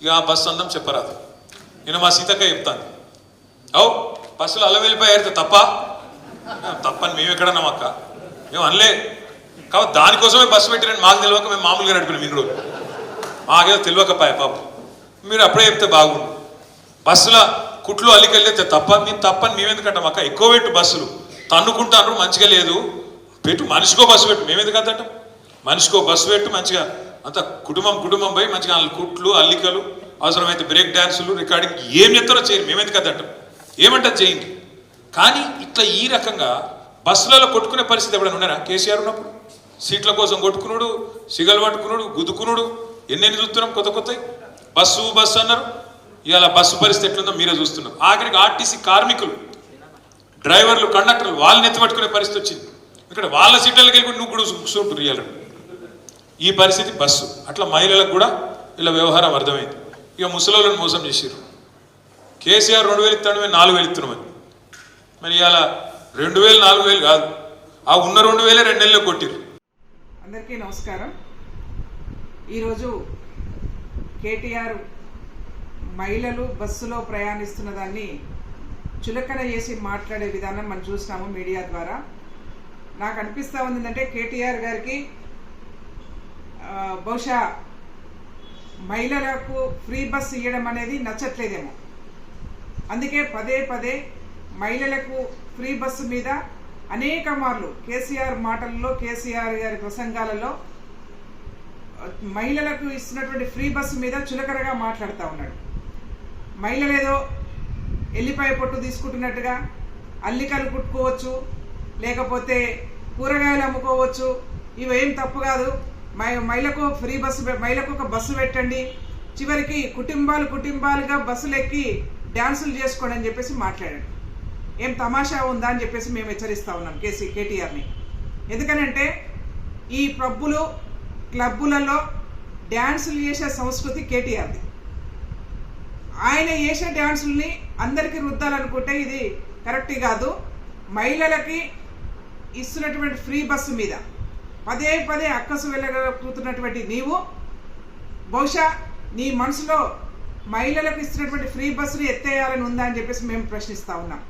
ఇక ఆ బస్సు అందం చెప్పరాదు. నేను మా సీతక్క చెప్తాను, అవు బస్సులో అల్ల వెళ్ళిపోయారు తప్పని మేము ఎక్కడన్నాం అక్క, మేము అనలే. కాబట్టి దానికోసమే బస్సు పెట్టిరని మాకు తెలియక మేము మామూలుగా నడిపినాం ఇన్ని రోజులు. మాకేదో తెలియకపోయా పాపం. మీరు అప్పుడే చెప్తే బాగుండు. బస్సులో కుట్లు అల్లికెళ్ళితే మేము తప్పని మేమెందుకంటాం అక్క? ఎక్కువ పెట్టు బస్సులు తన్నుకుంటాను, మంచిగా లేదు పెట్టు, మనిషికో బస్సు పెట్టు. మేమెందుకు అంటాం? మనిషికో బస్సు పెట్టు, మంచిగా అంత కుటుంబం పోయి మంచిగా కుట్లు అల్లికలు, అవసరమైతే బ్రేక్ డ్యాన్సులు, రికార్డింగ్ ఏం చెప్తారో చేయరు. మేమెందుకు అంటాం? ఏమంటారు చేయండి. కానీ ఇట్లా ఈ రకంగా బస్సులలో కొట్టుకునే పరిస్థితి ఎప్పుడైనా ఉన్నారా? కేసీఆర్ ఉన్నప్పుడు సీట్ల కోసం కొట్టుకున్నాడు, సిగలు పట్టుకున్నాడు, గుద్దుకున్నాడు, ఎన్నెన్ని చూస్తున్నాం కొత్త బస్సు అన్నారు. ఇవాళ బస్సు పరిస్థితి ఎట్లుందో మీరే చూస్తున్నారు. ఆఖరికి ఆర్టీసీ కార్మికులు, డ్రైవర్లు, కండక్టర్లు వాళ్ళని ఎత్తిపట్టుకునే పరిస్థితి వచ్చింది. ఇక్కడ వాళ్ళ సీట్లకి వెళ్ళి నువ్వు కూడా కూర్చుంటారు. ఇవాళ ఈ పరిస్థితి బస్సు. అట్లా మహిళలకు కూడా ఇలా వ్యవహారం అర్థమైంది. ఇక ముసలోళ్ళని మోసం చేశారు. కేసీఆర్ 2000 ఇస్తాడు, 4000 ఇస్తున్నామని. మరి ఇవాళ 2000 4000 కాదు, ఆ ఉన్న 2000 2 నెలలు కొట్టిరు. అందరికీ నమస్కారం. ఈరోజు కేటీఆర్ మహిళలు బస్సులో ప్రయాణిస్తున్న దాన్ని చులకన చేసి మాట్లాడే విధానం మనం చూసినాము మీడియా ద్వారా. నాకు అనిపిస్తూ ఉంది ఏంటంటే కేటీఆర్ గారికి బహుశా మహిళలకు ఫ్రీ బస్ ఇవ్వడం అనేది నచ్చట్లేదేమో. అందుకే పదే మహిళలకు ఫ్రీ బస్సు మీద అనేక మార్లు కేసీఆర్ మాటల్లో, కేసీఆర్ గారి ప్రసంగాలలో మహిళలకు ఇస్తున్నటువంటి ఫ్రీ బస్సు మీద చులకనగా మాట్లాడుతూ ఉన్నాడు. మహిళలు ఏదో ఎల్లిపాయ పొట్టు తీసుకుంటున్నట్టుగా అల్లికలు కుట్టుకోవచ్చు, లేకపోతే కూరగాయలు అమ్ముకోవచ్చు, ఇవేం తప్పు కాదు, మహిళకు ఫ్రీ బస్సు, మహిళకు ఒక బస్సు పెట్టండి, చివరికి కుటుంబాలుగా బస్సులు ఎక్కి డ్యాన్సులు చేసుకోండి అని చెప్పేసి మాట్లాడాడు. ఏం తమాషా ఉందా అని చెప్పేసి మేము హెచ్చరిస్తూ ఉన్నాం కేటీఆర్ని. ఎందుకనంటే ఈ పబ్బులు క్లబ్బులలో డ్యాన్సులు చేసే సంస్కృతి కేటీఆర్ది. ఆయన చేసే డ్యాన్సుల్ని అందరికీ రుద్దాలనుకుంటే ఇది కరెక్ట్ కాదు. మహిళలకి ఇస్తున్నటువంటి ఫ్రీ బస్సు మీద పదే అక్కసు వెళ్ళగలుగుతున్నటువంటి నీవు బహుశా నీ మనసులో మహిళలకు ఇస్తున్నటువంటి ఫ్రీ బస్సుని ఎత్తేయాలని ఉందా అని చెప్పేసి మేము ప్రశ్నిస్తూ ఉన్నాం.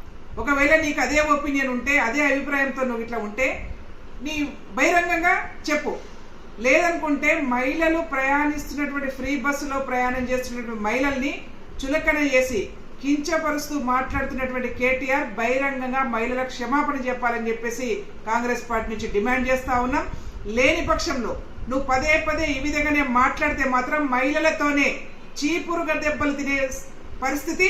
ఒకవేళ నీకు అదే ఒపీనియన్ ఉంటే, అదే అభిప్రాయంతో నువ్వు ఇట్లా ఉంటే నీ బహిరంగంగా చెప్పు. లేదనుకుంటే మహిళలు ప్రయాణిస్తున్నటువంటి ఫ్రీ బస్సులో ప్రయాణం చేస్తున్నటువంటి మహిళల్ని చులకన చేసి కించపరుస్తూ మాట్లాడుతున్నటువంటి కేటీఆర్ బహిరంగంగా మహిళలకు క్షమాపణ చెప్పాలని చెప్పేసి కాంగ్రెస్ పార్టీ నుంచి డిమాండ్ చేస్తూ ఉన్నాం. లేని పక్షంలో నువ్వు పదే ఈ విధంగానే మాట్లాడితే మాత్రం మహిళలతోనే చీపురుగా దెబ్బలు తినే పరిస్థితి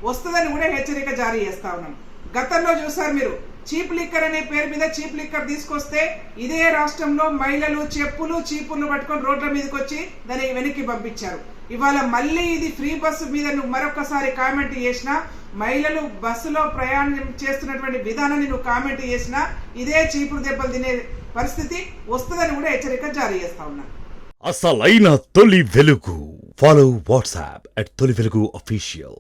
వస్తుందని కూడా హెచ్చరిక జారీ చేస్తా ఉన్నాం. గతంలో చూసారు మీరు, చీప్ లిక్కర్ అనే పేరు మీద చీప్ లిక్కర్ తీసుకొస్తే ఇదే రాష్ట్రంలో మహిళలు చీపుర్లు పట్టుకొని రోడ్ల మీదకి వచ్చి దాన్ని వెనక్కి పంపించారు. ఇవాళ మళ్ళీ ఇది ఫ్రీ బస్సు మీద నువ్వు మరొకసారి కామెంట్ చేసినా, మహిళలు బస్సులో ప్రయాణం చేస్తున్నటువంటి విధానాన్ని నువ్వు కామెంట్ చేసినా ఇదే చీపురు దెబ్బలు తినే పరిస్థితి వస్తుందని కూడా హెచ్చరిక జారీ చేస్తా ఉన్నా. అసలైన తొలి వెలుగు. ఫాలో వాట్సాప్ @తొలి వెలుగు official.